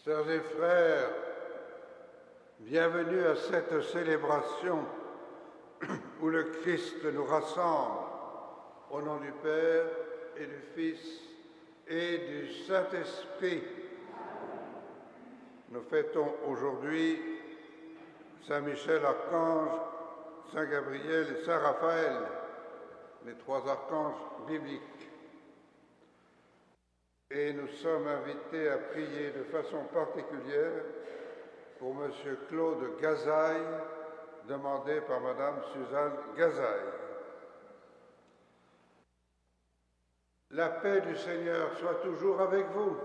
Sœurs et frères, bienvenue à cette célébration où le Christ nous rassemble au nom du Père et du Fils et du Saint-Esprit. Nous fêtons aujourd'hui Saint Michel Archange, Saint Gabriel et Saint Raphaël, les trois archanges bibliques. Et nous sommes invités à prier de façon particulière pour M. Claude Gazaille, demandé par Mme Suzanne Gazaille. La paix du Seigneur soit toujours avec vous.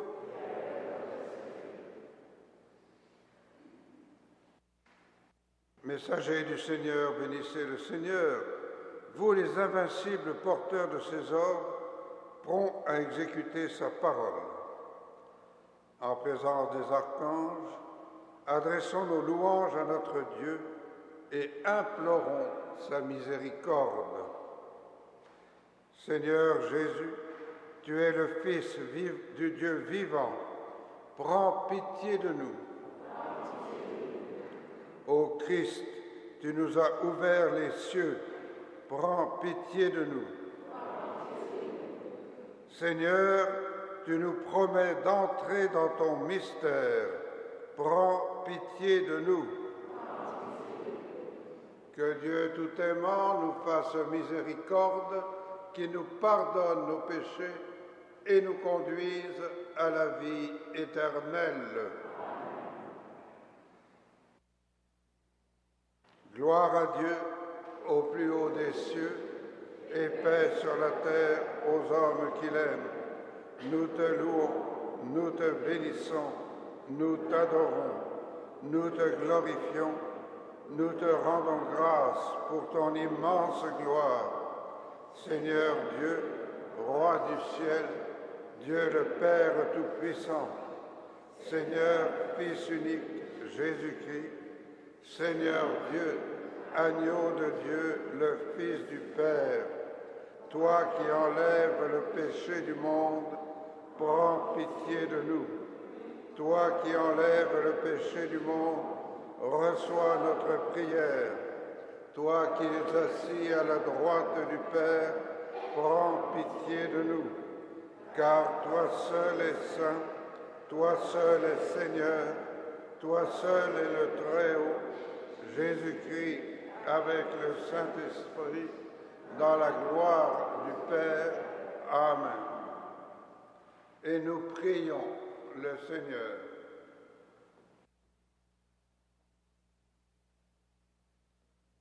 Messagers du Seigneur, bénissez le Seigneur, vous les invincibles porteurs de ses ordres, prompts à exécuter sa parole. En présence des archanges, adressons nos louanges à notre Dieu et implorons sa miséricorde. Seigneur Jésus, tu es le Fils du Dieu vivant, prends pitié de nous. Ô Christ, tu nous as ouvert les cieux, prends pitié de nous. Seigneur, tu nous promets d'entrer dans ton mystère, prends pitié de nous. Que Dieu tout aimant nous fasse miséricorde, qui nous pardonne nos péchés et nous conduise à la vie éternelle. Gloire à Dieu au plus haut des cieux et paix sur la terre aux hommes qu'il aime. Nous te louons, nous te bénissons, nous t'adorons, nous te glorifions, nous te rendons grâce pour ton immense gloire. Seigneur Dieu, Roi du ciel, Dieu le Père Tout-Puissant, Seigneur Fils unique, Jésus-Christ, Seigneur Dieu, Agneau de Dieu, le Fils du Père, toi qui enlèves le péché du monde, prends pitié de nous. Toi qui enlèves le péché du monde, reçois notre prière. Toi qui es assis à la droite du Père, prends pitié de nous. Car toi seul es saint, toi seul es Seigneur, toi seul es le Très-Haut, Jésus-Christ, avec le Saint-Esprit, dans la gloire du Père. Amen. Et nous prions le Seigneur.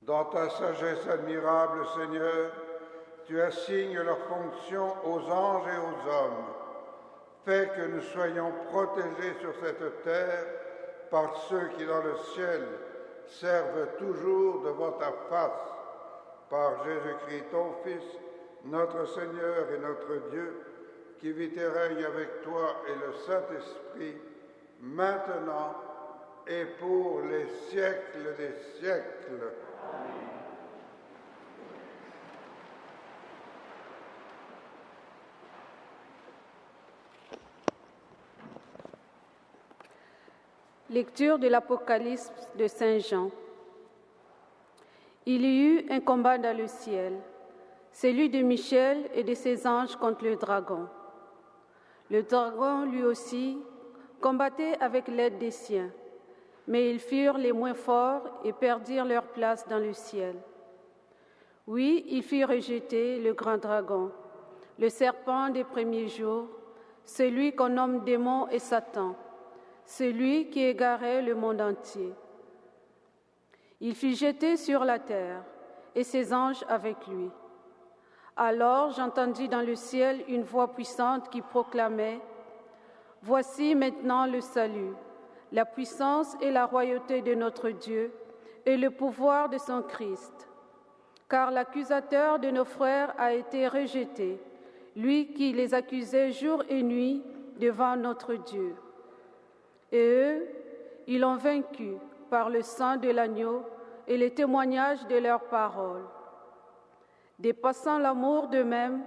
Dans ta sagesse admirable, Seigneur, tu assignes leurs fonctions aux anges et aux hommes. Fais que nous soyons protégés sur cette terre par ceux qui dans le ciel servent toujours devant ta face. Par Jésus-Christ, ton Fils, notre Seigneur et notre Dieu, qui vit et règne avec toi et le Saint-Esprit, maintenant et pour les siècles des siècles. Amen. Lecture de l'Apocalypse de Saint Jean. Il y eut un combat dans le ciel, celui de Michel et de ses anges contre le dragon. Le dragon, lui aussi, combattait avec l'aide des siens, mais ils furent les moins forts et perdirent leur place dans le ciel. Oui, il fit rejeter le grand dragon, le serpent des premiers jours, celui qu'on nomme démon et Satan, celui qui égarait le monde entier. Il fut jeté sur la terre, et ses anges avec lui. Alors j'entendis dans le ciel une voix puissante qui proclamait « Voici maintenant le salut, la puissance et la royauté de notre Dieu et le pouvoir de son Christ. Car l'accusateur de nos frères a été rejeté, lui qui les accusait jour et nuit devant notre Dieu. Et eux, ils l'ont vaincu par le sang de l'agneau et le témoignage de leurs paroles. Dépassant l'amour d'eux-mêmes,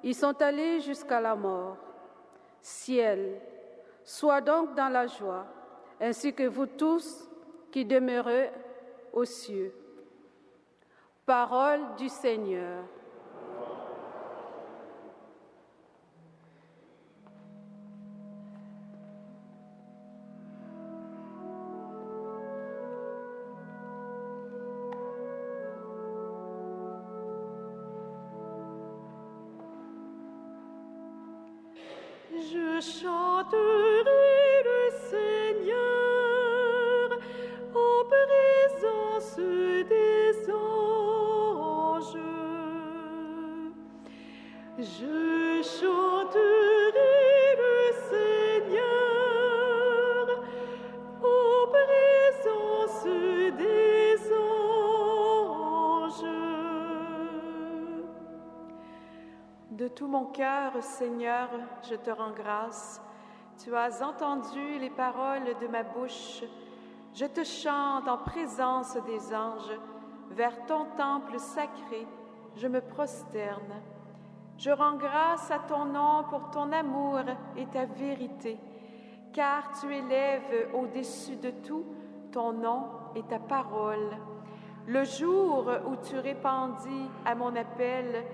ils sont allés jusqu'à la mort. Ciel, Sois donc dans la joie, ainsi que vous tous qui demeurez aux cieux. Parole du Seigneur. Je chanterai le Seigneur en présence des anges. Je chanterai le Seigneur en présence des anges. De tout mon cœur, Seigneur, je te rends grâce. Tu as entendu les paroles de ma bouche. Je te chante en présence des anges. Vers ton temple sacré, je me prosterne. Je rends grâce à ton nom pour ton amour et ta vérité, car tu élèves au-dessus de tout ton nom et ta parole. Le jour où tu répondis à mon appel,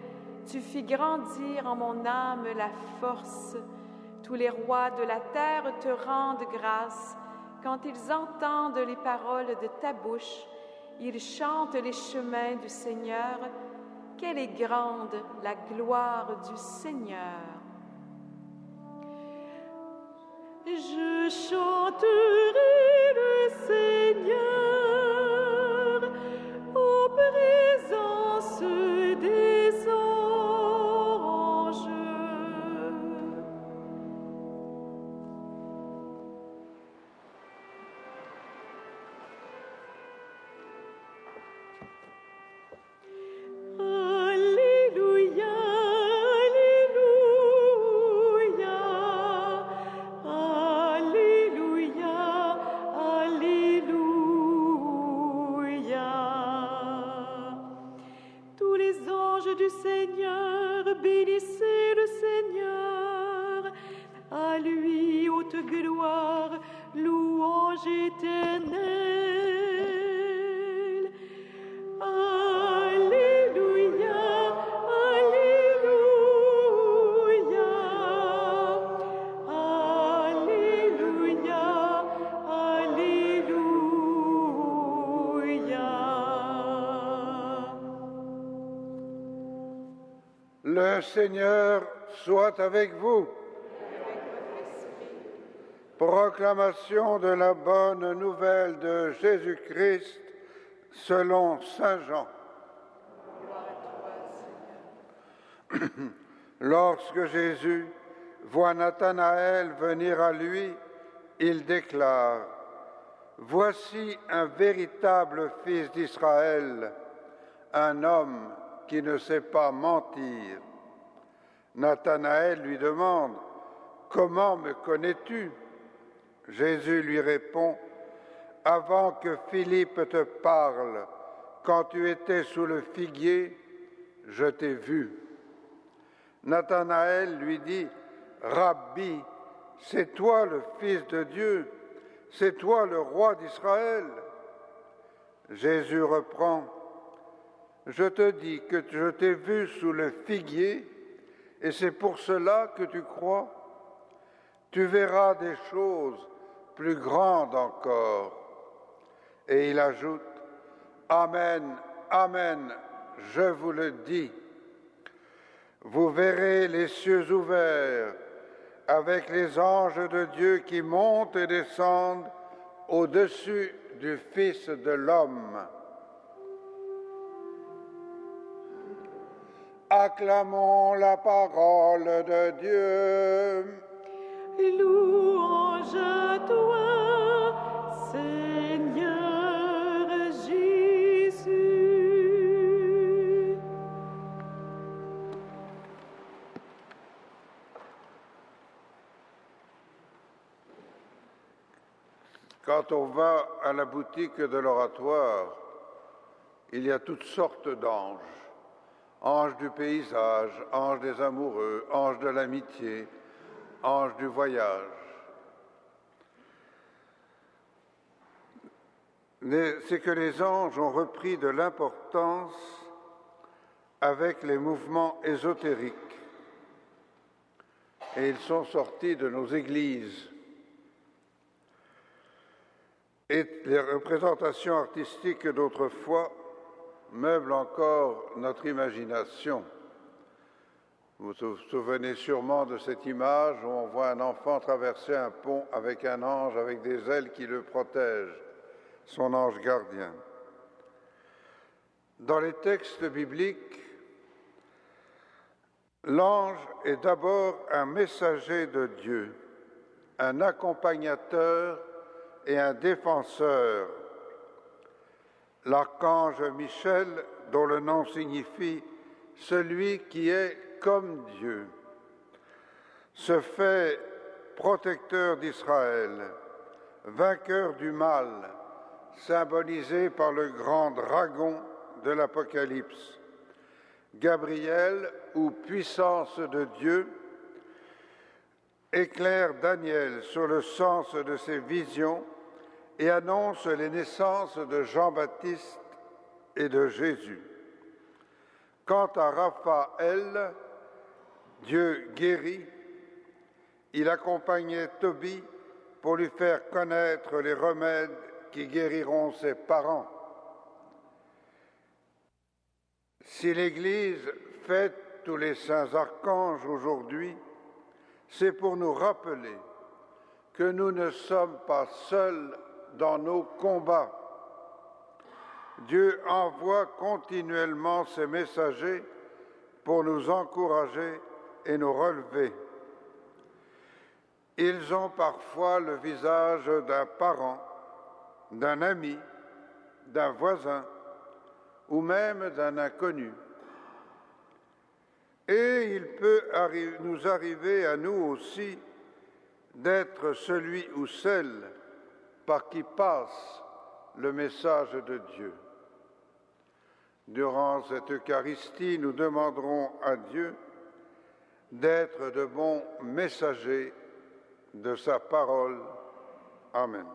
tu fis grandir en mon âme la force. Tous les rois de la terre te rendent grâce. Quand ils entendent les paroles de ta bouche, ils chantent les chemins du Seigneur. Quelle est grande la gloire du Seigneur! Je chanterai le Seigneur en présence des anges. Alléluia, Alléluia, Alléluia, Alléluia. Tous les anges du Seigneur, bénissez le Seigneur. À lui, haute gloire, louange éternelle. Alléluia, Alléluia, Alléluia, Alléluia. Le Seigneur soit avec vous. Proclamation de la bonne nouvelle de Jésus-Christ selon Saint Jean. Lorsque Jésus voit Nathanaël venir à lui, il déclare : « Voici un véritable fils d'Israël, un homme qui ne sait pas mentir. » Nathanaël lui demande : « Comment me connais-tu » Jésus lui répond : « Avant que Philippe te parle, quand tu étais sous le figuier, je t'ai vu. » Nathanaël lui dit : « Rabbi, c'est toi le Fils de Dieu, c'est toi le roi d'Israël. » Jésus reprend : « Je te dis que je t'ai vu sous le figuier, et c'est pour cela que tu crois. Tu verras des choses plus grandes encore. » Et il ajoute : « Amen, Amen, je vous le dis. Vous verrez les cieux ouverts, avec les anges de Dieu qui montent et descendent au-dessus du Fils de l'homme. » Acclamons la parole de Dieu. Louange à toi, Seigneur Jésus. Quand on va à la boutique de l'oratoire, il y a toutes sortes d'anges. Anges du paysage, anges des amoureux, anges de l'amitié, anges du voyage. c'est que les anges ont repris de l'importance avec les mouvements ésotériques et ils sont sortis de nos églises. Et les représentations artistiques d'autrefois meublent encore notre imagination. Vous vous souvenez sûrement de cette image où on voit un enfant traverser un pont avec un ange avec des ailes qui le protègent, son ange gardien. Dans les textes bibliques, l'ange est d'abord un messager de Dieu, un accompagnateur et un défenseur. L'archange Michel, dont le nom signifie « celui qui est comme Dieu », se fait protecteur d'Israël, vainqueur du mal, symbolisé par le grand dragon de l'Apocalypse. Gabriel, ou puissance de Dieu, éclaire Daniel sur le sens de ses visions et annonce les naissances de Jean-Baptiste et de Jésus. Quant à Raphaël, Dieu guérit, il accompagnait Tobie pour lui faire connaître les remèdes qui guériront ses parents. Si l'Église fête tous les saints archanges aujourd'hui, c'est pour nous rappeler que nous ne sommes pas seuls dans nos combats. Dieu envoie continuellement ses messagers pour nous encourager et nous relever. Ils ont parfois le visage d'un parent, d'un ami, d'un voisin ou même d'un inconnu. Et il peut nous arriver à nous aussi d'être celui ou celle par qui passe le message de Dieu. Durant cette Eucharistie, nous demanderons à Dieu d'être de bons messagers de sa parole. Amen.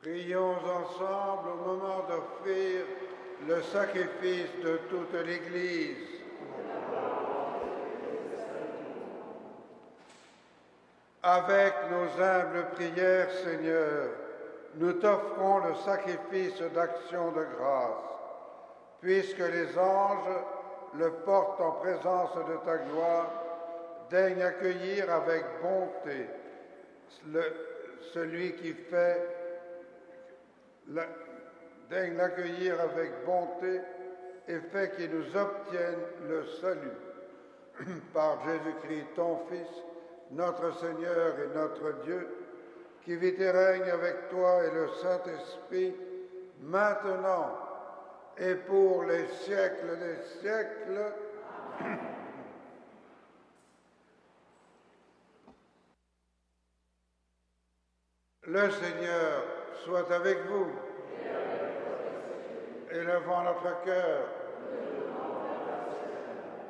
Prions ensemble au moment d'offrir le sacrifice de toute l'Église. Avec nos humbles prières, Seigneur, nous t'offrons le sacrifice d'action de grâce, puisque les anges le portent en présence de ta gloire, daigne accueillir avec bonté celui qui fait, daigne l'accueillir avec bonté et fait qu'il nous obtienne le salut. Par Jésus-Christ, ton Fils, notre Seigneur et notre Dieu, qui vit et règne avec toi et le Saint-Esprit, maintenant et pour les siècles des siècles. Le Seigneur soit avec vous. Élevons notre cœur.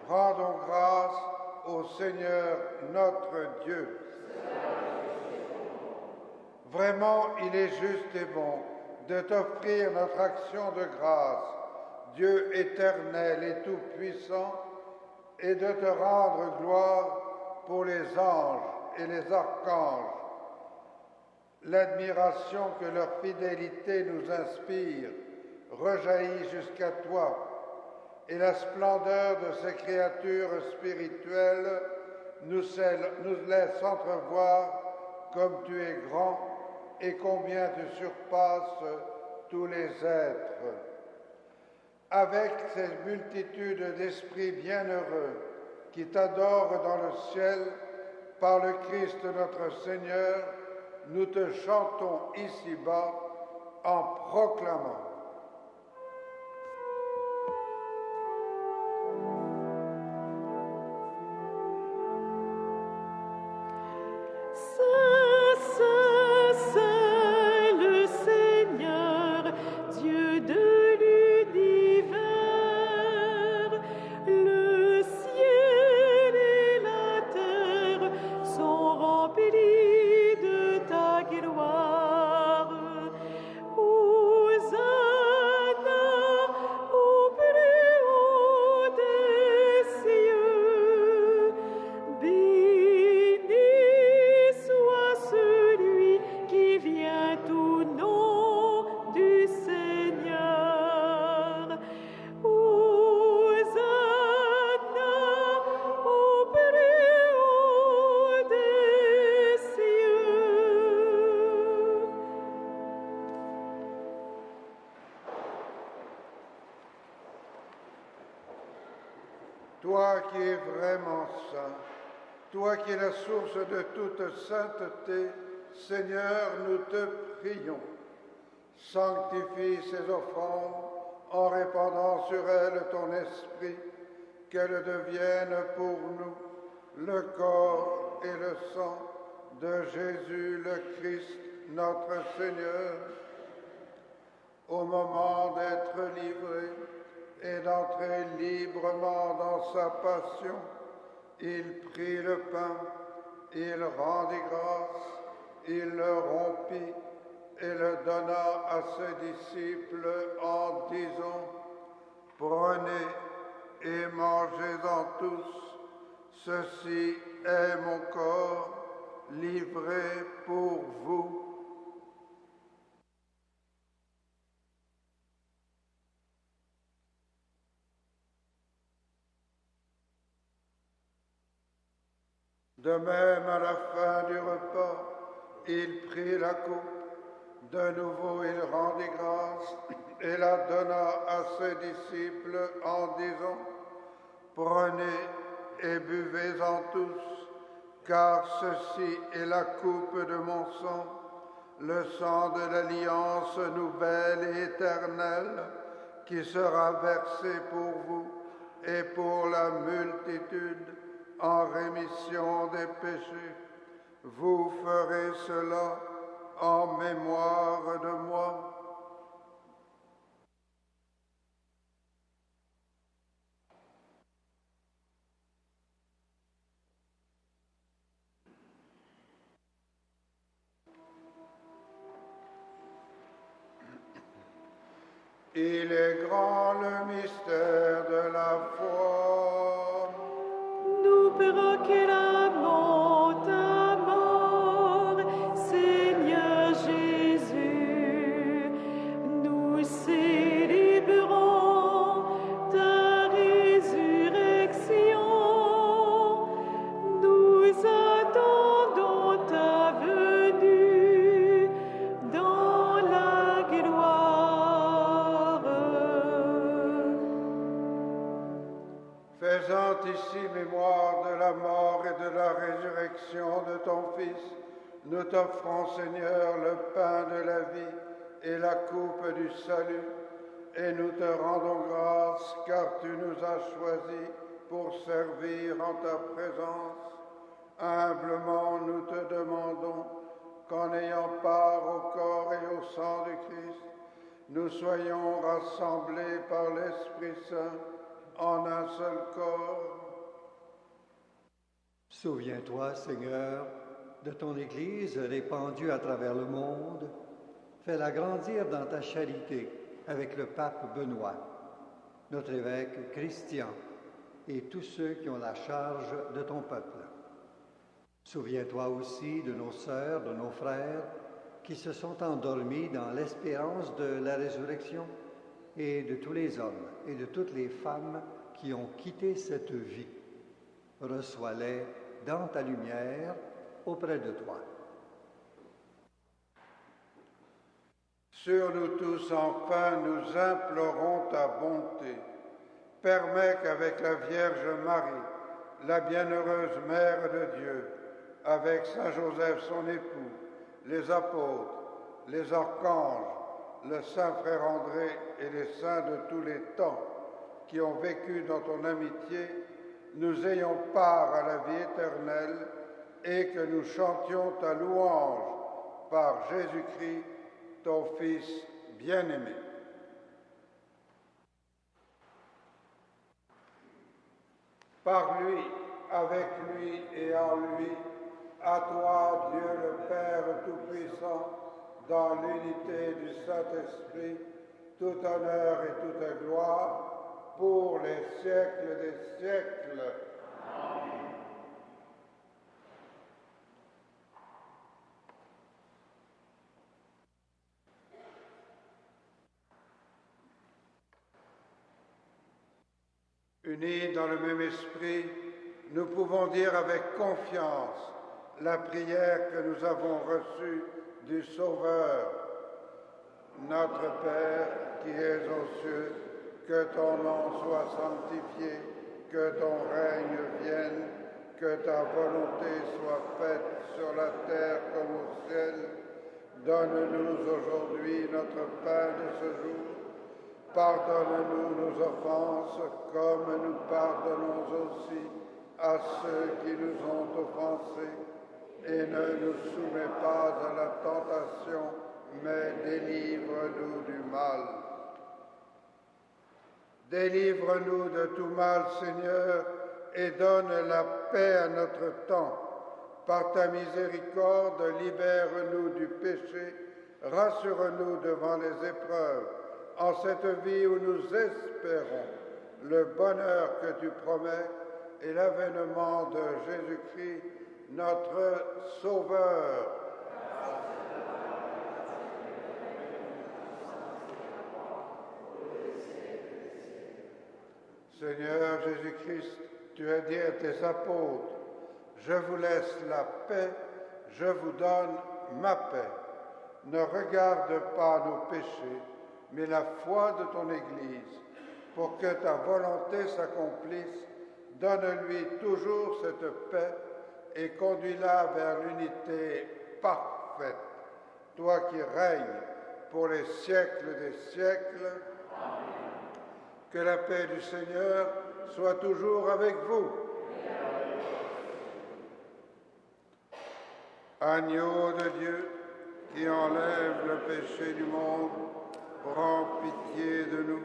Rendons grâce au Seigneur notre Dieu. Vraiment, il est juste et bon de t'offrir notre action de grâce, Dieu éternel et tout-puissant, et de te rendre gloire pour les anges et les archanges. L'admiration que leur fidélité nous inspire rejaillit jusqu'à toi, et la splendeur de ces créatures spirituelles nous laisse entrevoir comme tu es grand et combien tu surpasses tous les êtres. Avec cette multitude d'esprits bienheureux qui t'adorent dans le ciel, par le Christ notre Seigneur, nous te chantons ici-bas en proclamant. Toi qui es vraiment saint, toi qui es la source de toute sainteté, Seigneur, nous te prions. Sanctifie ces offrandes en répandant sur elles ton esprit, qu'elles deviennent pour nous le corps et le sang de Jésus le Christ, notre Seigneur. Au moment d'être livré et d'entrer librement dans sa passion, il prit le pain, il rendit grâce, il le rompit et le donna à ses disciples en disant: « Prenez et mangez-en tous, ceci est mon corps livré pour vous. » De même, à la fin du repas, il prit la coupe. De nouveau, il rendit grâce et la donna à ses disciples en disant: « Prenez et buvez-en tous, car ceci est la coupe de mon sang, le sang de l'alliance nouvelle et éternelle, qui sera versé pour vous et pour la multitude en rémission des péchés. Vous ferez cela en mémoire de moi. » Il est grand le mystère de la foi. Nous proclamons ta mort, de la résurrection de ton Fils, nous t'offrons, Seigneur, le pain de la vie et la coupe du salut, et nous te rendons grâce car tu nous as choisis pour servir en ta présence. Humblement, nous te demandons qu'en ayant part au corps et au sang du Christ, nous soyons rassemblés par l'Esprit Saint en un seul corps. Souviens-toi, Seigneur, de ton Église répandue à travers le monde. Fais-la grandir dans ta charité avec le pape Benoît, notre évêque Christian et tous ceux qui ont la charge de ton peuple. Souviens-toi aussi de nos sœurs, de nos frères qui se sont endormis dans l'espérance de la résurrection et de tous les hommes et de toutes les femmes qui ont quitté cette vie. Reçois-les dans ta lumière auprès de toi. Sur nous tous, enfin, nous implorons ta bonté. Permets qu'avec la Vierge Marie, la bienheureuse Mère de Dieu, avec Saint Joseph son époux, les apôtres, les archanges, le Saint Frère André et les saints de tous les temps qui ont vécu dans ton amitié, nous ayons part à la vie éternelle et que nous chantions ta louange par Jésus-Christ, ton Fils bien-aimé. Par lui, avec lui et en lui, à toi, Dieu le Père Tout-Puissant, dans l'unité du Saint-Esprit, tout honneur et toute gloire, pour les siècles des siècles. Amen. Unis dans le même esprit, nous pouvons dire avec confiance la prière que nous avons reçue du Sauveur. Notre Père qui es aux cieux, que ton nom soit sanctifié, que ton règne vienne, que ta volonté soit faite sur la terre comme au ciel. Donne-nous aujourd'hui notre pain de ce jour. Pardonne-nous nos offenses comme nous pardonnons aussi à ceux qui nous ont offensés. Et ne nous soumets pas à la tentation, mais délivre-nous du mal. Délivre-nous de tout mal, Seigneur, et donne la paix à notre temps. Par ta miséricorde, libère-nous du péché, rassure-nous devant les épreuves, en cette vie où nous espérons le bonheur que tu promets et l'avènement de Jésus-Christ, notre Sauveur. Seigneur Jésus-Christ, tu as dit à tes apôtres, « Je vous laisse la paix, je vous donne ma paix. Ne regarde pas nos péchés, mais la foi de ton Église, pour que ta volonté s'accomplisse. Donne-lui toujours cette paix et conduis-la vers l'unité parfaite, toi qui règnes pour les siècles des siècles. Amen. Que la paix du Seigneur soit toujours avec vous. Agneau de Dieu, qui enlève le péché du monde, prends pitié de nous.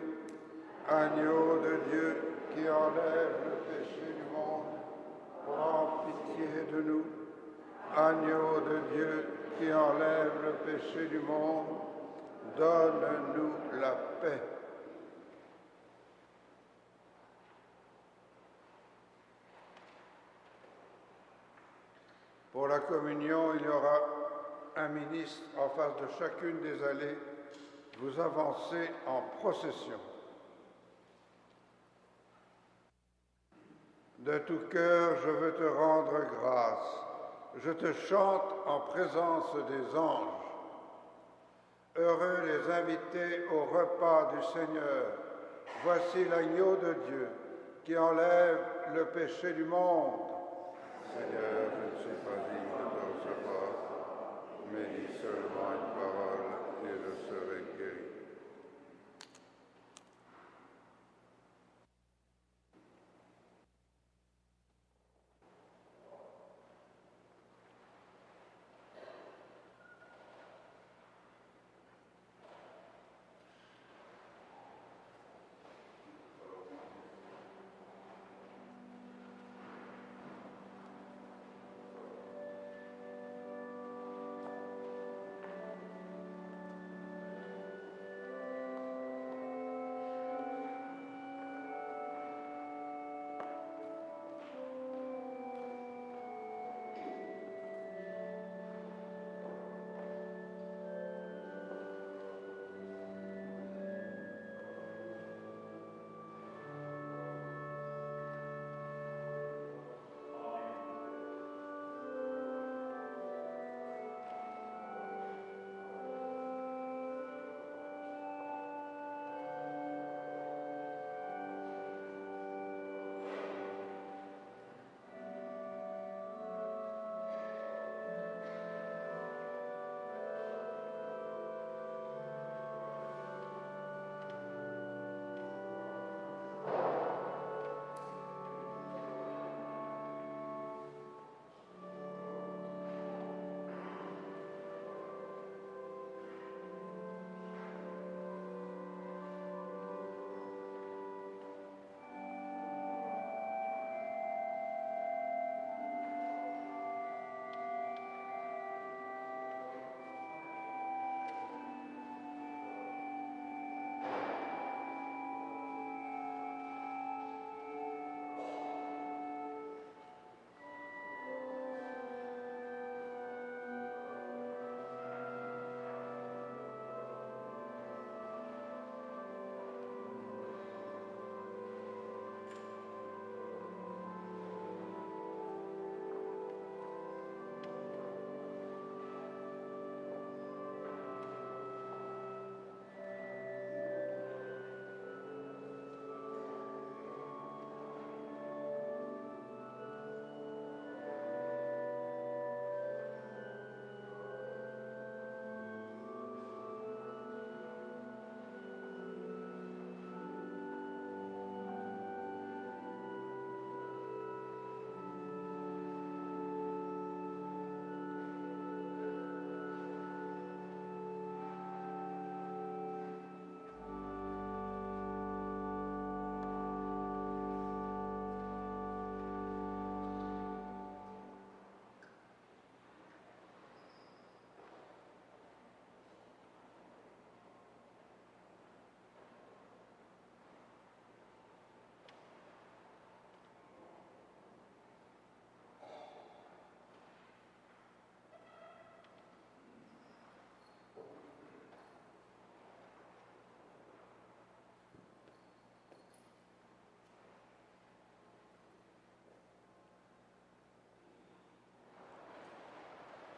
Agneau de Dieu, qui enlève le péché du monde, prends pitié de nous. Agneau de Dieu, qui enlève le péché du monde, donne-nous la paix. Pour la communion, il y aura un ministre en face de chacune des allées. Vous avancez en procession. De tout cœur, je veux te rendre grâce. Je te chante en présence des anges. Heureux les invités au repas du Seigneur. Voici l'agneau de Dieu qui enlève le péché du monde. Seigneur,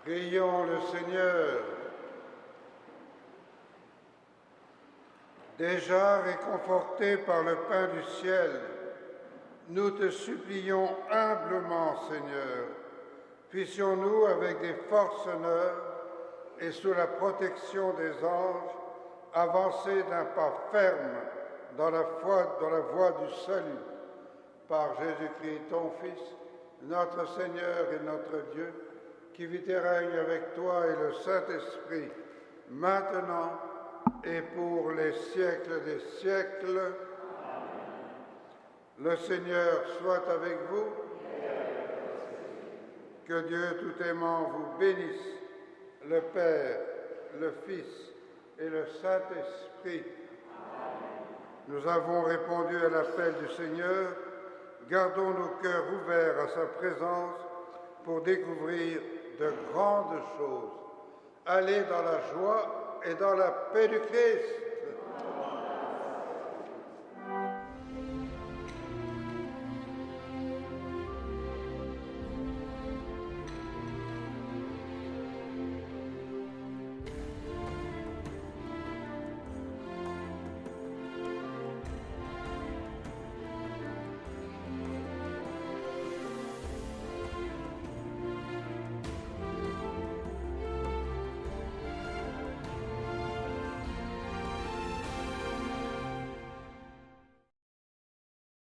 Prions le Seigneur. Déjà réconfortés par le pain du ciel, nous te supplions humblement, Seigneur, puissions-nous, avec des forces neuves et sous la protection des anges, avancer d'un pas ferme dans la voie du salut. Par Jésus-Christ, ton Fils, notre Seigneur et notre Dieu, qui vit et règne avec toi et le Saint-Esprit, maintenant et pour les siècles des siècles. Amen. Le Seigneur soit avec vous. Que Dieu tout aimant vous bénisse, le Père, le Fils et le Saint-Esprit. Nous avons répondu à l'appel du Seigneur. Gardons nos cœurs ouverts à sa présence pour découvrir de grandes choses. Allez dans la joie et dans la paix du Christ.